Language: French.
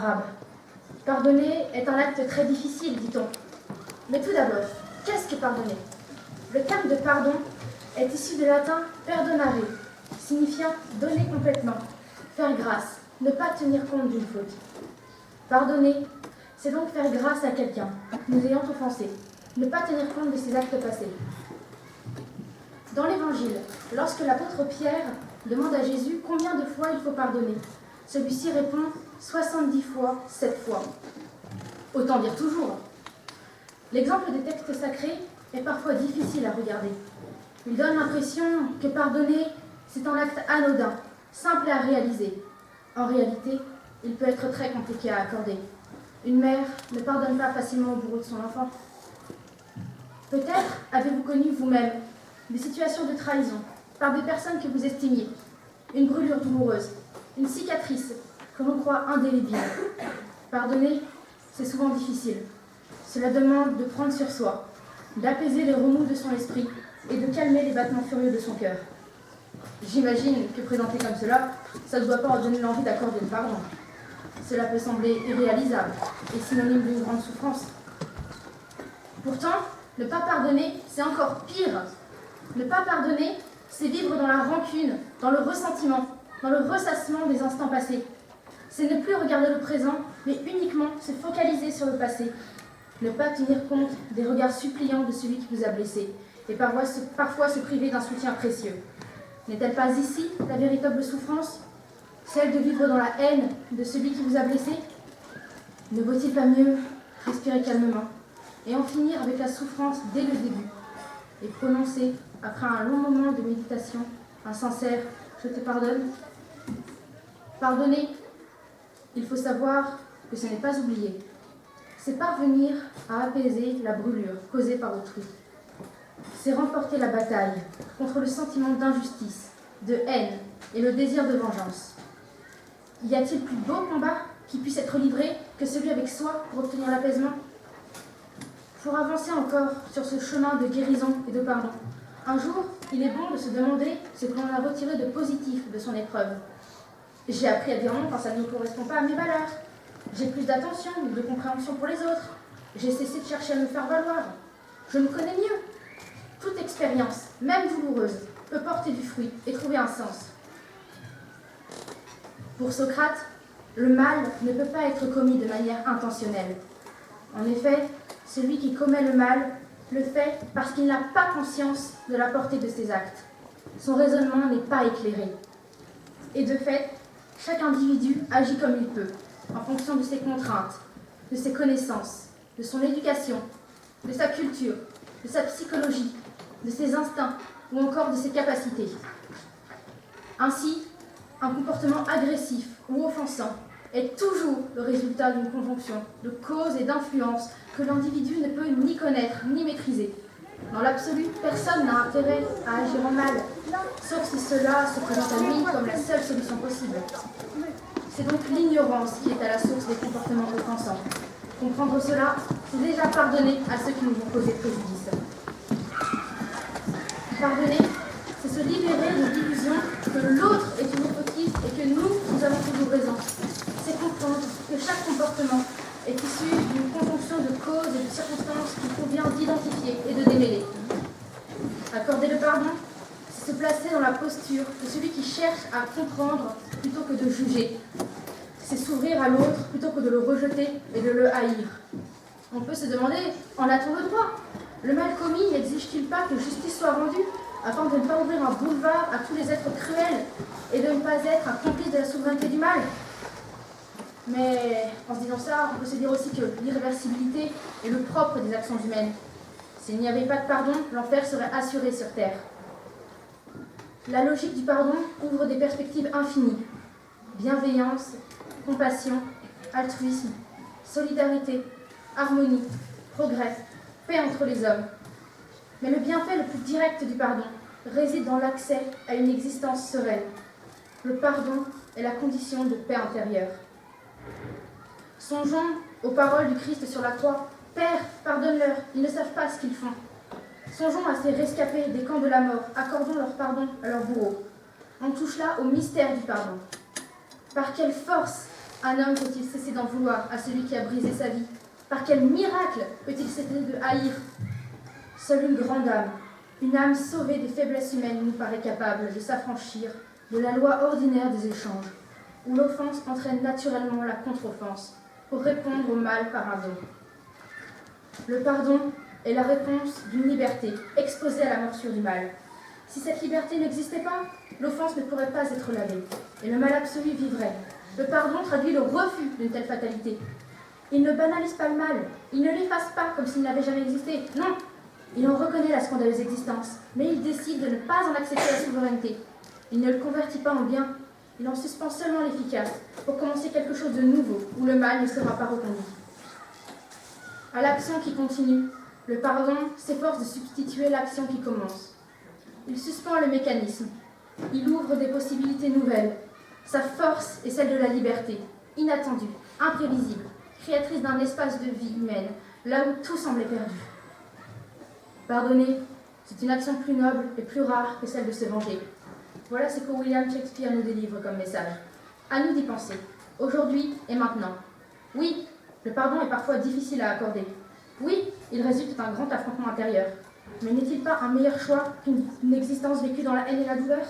arabe. Pardonner est un acte très difficile, dit-on. Mais tout d'abord, qu'est-ce que pardonner? Le terme de pardon est issu du latin perdonare, signifiant donner complètement, faire grâce, ne pas tenir compte d'une faute. Pardonner, c'est donc faire grâce à quelqu'un, nous ayant offensés, ne pas tenir compte de ses actes passés. Dans l'Évangile, lorsque l'apôtre Pierre demande à Jésus combien de fois il faut pardonner, celui-ci répond 70 fois, 7 fois. Autant dire toujours. L'exemple des textes sacrés est parfois difficile à regarder. Il donne l'impression que pardonner, c'est un acte anodin, simple à réaliser. En réalité, il peut être très compliqué à accorder. Une mère ne pardonne pas facilement au bourreau de son enfant. Peut-être avez-vous connu vous-même des situations de trahison par des personnes que vous estimiez, une brûlure douloureuse, une cicatrice que l'on croit indélébile. Pardonner, c'est souvent difficile. Cela demande de prendre sur soi, d'apaiser les remous de son esprit et de calmer les battements furieux de son cœur. J'imagine que présenté comme cela, ça ne doit pas en donner l'envie d'accorder le pardon. Cela peut sembler irréalisable et synonyme d'une grande souffrance. Pourtant, ne pas pardonner, c'est encore pire. Ne pas pardonner, c'est vivre dans la rancune, dans le ressentiment, dans le ressassement des instants passés. C'est ne plus regarder le présent, mais uniquement se focaliser sur le passé. Ne pas tenir compte des regards suppliants de celui qui vous a blessé, et parfois se priver d'un soutien précieux. N'est-elle pas ici la véritable souffrance? Celle de vivre dans la haine de celui qui vous a blessé? Ne vaut-il pas mieux respirer calmement et en finir avec la souffrance dès le début et prononcer, après un long moment de méditation, un sincère « je te pardonne ». Pardonner, il faut savoir que ce n'est pas oublier. C'est parvenir à apaiser la brûlure causée par autrui. C'est remporter la bataille contre le sentiment d'injustice, de haine et le désir de vengeance. Y a-t-il plus beau combat qui puisse être livré que celui avec soi pour obtenir l'apaisement? Pour avancer encore sur ce chemin de guérison et de pardon, un jour, il est bon de se demander ce que l'on a retiré de positif de son épreuve. J'ai appris à dire non quand ça ne correspond pas à mes valeurs. J'ai plus d'attention et de compréhension pour les autres. J'ai cessé de chercher à me faire valoir. Je me connais mieux. Toute expérience, même douloureuse, peut porter du fruit et trouver un sens. Pour Socrate, le mal ne peut pas être commis de manière intentionnelle. En effet, celui qui commet le mal le fait parce qu'il n'a pas conscience de la portée de ses actes. Son raisonnement n'est pas éclairé. Et de fait, chaque individu agit comme il peut, en fonction de ses contraintes, de ses connaissances, de son éducation, de sa culture, de sa psychologie, de ses instincts ou encore de ses capacités. Ainsi, un comportement agressif ou offensant est toujours le résultat d'une conjonction de causes et d'influences que l'individu ne peut ni connaître ni maîtriser. Dans l'absolu, personne n'a intérêt à agir en mal, sauf si cela se présente à lui comme la seule solution possible. C'est donc l'ignorance qui est à la source des comportements offensants. Comprendre cela, c'est déjà pardonner à ceux qui nous ont causé préjudice. Pardonner, c'est se libérer de l'illusion que l'autre est toujours fautif et que nous avons toujours raison. C'est comprendre que chaque comportement est issu d'une conjonction de causes et de circonstances qu'il convient d'identifier et de démêler. Accorder le pardon, c'est se placer dans la posture de celui qui cherche à comprendre plutôt que de juger. C'est s'ouvrir à l'autre plutôt que de le rejeter et de le haïr. On peut se demander, en a-t-on le droit? Le mal commis n'exige-t-il pas que justice soit rendue afin de ne pas ouvrir un boulevard à tous les êtres cruels et de ne pas être un complice de la souveraineté du mal? Mais en se disant ça, on peut se dire aussi que l'irréversibilité est le propre des actions humaines. S'il n'y avait pas de pardon, l'enfer serait assuré sur terre. La logique du pardon ouvre des perspectives infinies. Bienveillance, compassion, altruisme, solidarité, harmonie, progrès, paix entre les hommes. Mais le bienfait le plus direct du pardon réside dans l'accès à une existence sereine. Le pardon est la condition de paix intérieure. Songeons aux paroles du Christ sur la croix. « Père, pardonne-leur, ils ne savent pas ce qu'ils font. » Songeons à ces rescapés des camps de la mort, accordons leur pardon à leurs bourreaux. On touche là au mystère du pardon. Par quelle force Un homme peut-il cesser d'en vouloir à celui qui a brisé sa vie? Par quel miracle peut-il cesser de haïr? Seule une grande âme, une âme sauvée des faiblesses humaines, nous paraît capable de s'affranchir de la loi ordinaire des échanges, où l'offense entraîne naturellement la contre-offense pour répondre au mal par un don. Le pardon est la réponse d'une liberté exposée à la morsure du mal. Si cette liberté n'existait pas, l'offense ne pourrait pas être lavée, et le mal absolu vivrait. Le pardon traduit le refus d'une telle fatalité. Il ne banalise pas le mal, il ne l'efface pas comme s'il n'avait jamais existé. Non, il en reconnaît la scandaleuse existence, mais il décide de ne pas en accepter la souveraineté. Il ne le convertit pas en bien, il en suspend seulement l'efficace, pour commencer quelque chose de nouveau, où le mal ne sera pas reconduit. À l'action qui continue, le pardon s'efforce de substituer l'action qui commence. Il suspend le mécanisme, il ouvre des possibilités nouvelles. Sa force est celle de la liberté, inattendue, imprévisible, créatrice d'un espace de vie humaine, là où tout semblait perdu. Pardonner, c'est une action plus noble et plus rare que celle de se venger. Voilà ce que William Shakespeare nous délivre comme message. À nous d'y penser, aujourd'hui et maintenant. Oui, le pardon est parfois difficile à accorder. Oui, il résulte d'un grand affrontement intérieur. Mais n'est-il pas un meilleur choix qu'une existence vécue dans la haine et la douleur ?